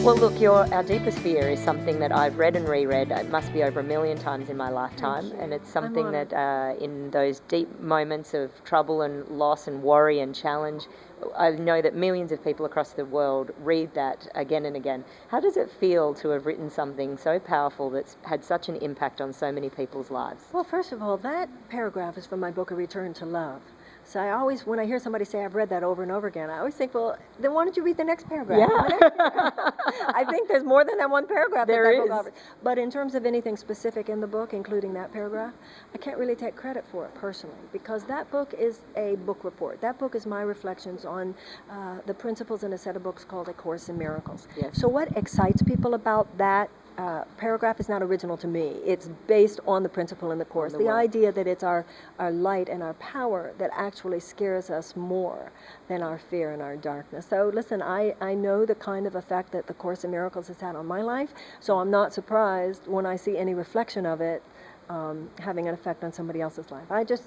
Well, look, our deepest fear is something that I've read and reread. It must be over 1 million times in my lifetime, and it's something that in those deep moments of trouble and loss and worry and challenge, I know that millions of people across the world read that again and again. How does it feel to have written something so powerful that's had such an impact on so many people's lives? Well, first of all, that paragraph is from my book, A Return to Love. So I always, when I hear somebody say I've read that over and over again, I always think, well, then why don't you read the next paragraph? Yeah. I think there's more than that one paragraph. There that is. book offers. But in terms of anything specific in the book, including that paragraph, I can't really take credit for it personally, because that book is a book report. That book is my reflections on the principles in a set of books called A Course in Miracles. Yes. So what excites people about that paragraph is not original to me. It's based on the principle in the Course. The idea that it's our light and our power that actually scares us more than our fear and our darkness. So listen, I know the kind of effect that the Course in Miracles has had on my life, so I'm not surprised when I see any reflection of it having an effect on somebody else's life. I just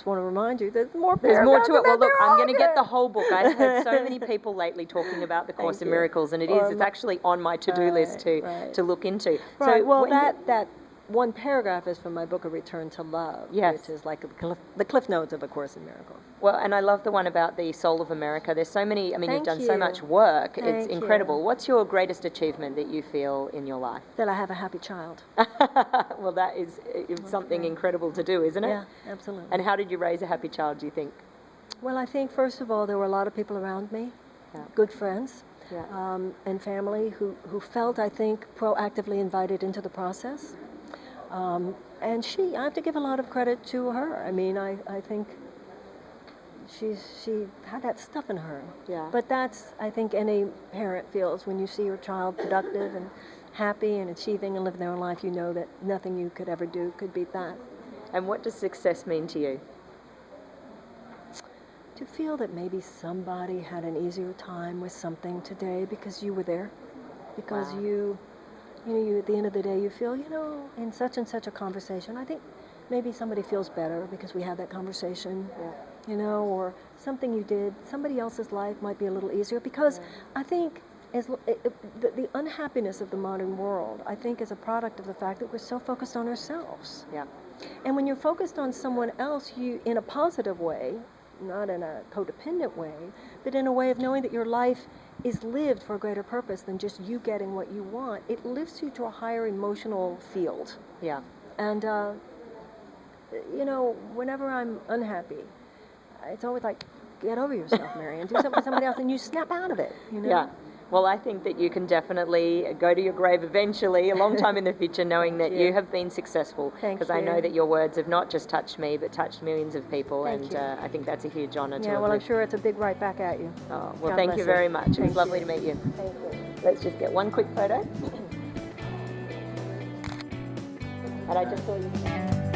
want to remind you there's more to it. Well, look, I'm going to get the whole book. I've heard so many people lately talking about the Course in Miracles, and it's actually on my to-do list to look into. Right. So, well, that one paragraph is from my book, A Return to Love, yes, which is like the cliff notes of A Course in Miracles. Well, and I love the one about the soul of America. There's so many, you've done so much work. It's incredible. What's your greatest achievement that you feel in your life? That I have a happy child. Well, that is something incredible to do, isn't it? Yeah, absolutely. And how did you raise a happy child, do you think? Well, I think, first of all, there were a lot of people around me, good friends, and family who felt, I think, proactively invited into the process. And I have to give a lot of credit to her. I mean, I think she had that stuff in her. Yeah. But that's, I think, any parent feels when you see your child productive and happy and achieving and living their own life. You know that nothing you could ever do could beat that. And what does success mean to you? To feel that maybe somebody had an easier time with something today because you were there, because you at the end of the day, you feel, in such and such a conversation, I think maybe somebody feels better because we had that conversation, or something you did, somebody else's life might be a little easier, because I think the unhappiness of the modern world, I think, is a product of the fact that we're so focused on ourselves. Yeah. And when you're focused on someone else, you, in a positive way, not in a codependent way, but in a way of knowing that your life is lived for a greater purpose than just you getting what you want. It lifts you to a higher emotional field. Yeah. And, whenever I'm unhappy, it's always like, get over yourself, Marianne. Do something for somebody else, and you snap out of it, Yeah. Well, I think that you can definitely go to your grave eventually, a long time in the future, knowing that you have been successful. Because I know that your words have not just touched me, but touched millions of people. I think that's a huge honor to have. Yeah, well, I'm sure it's a big right back at you. Oh, well, thank you very much. It was lovely to meet you. Thank you. Let's just get one quick photo. And I just saw you.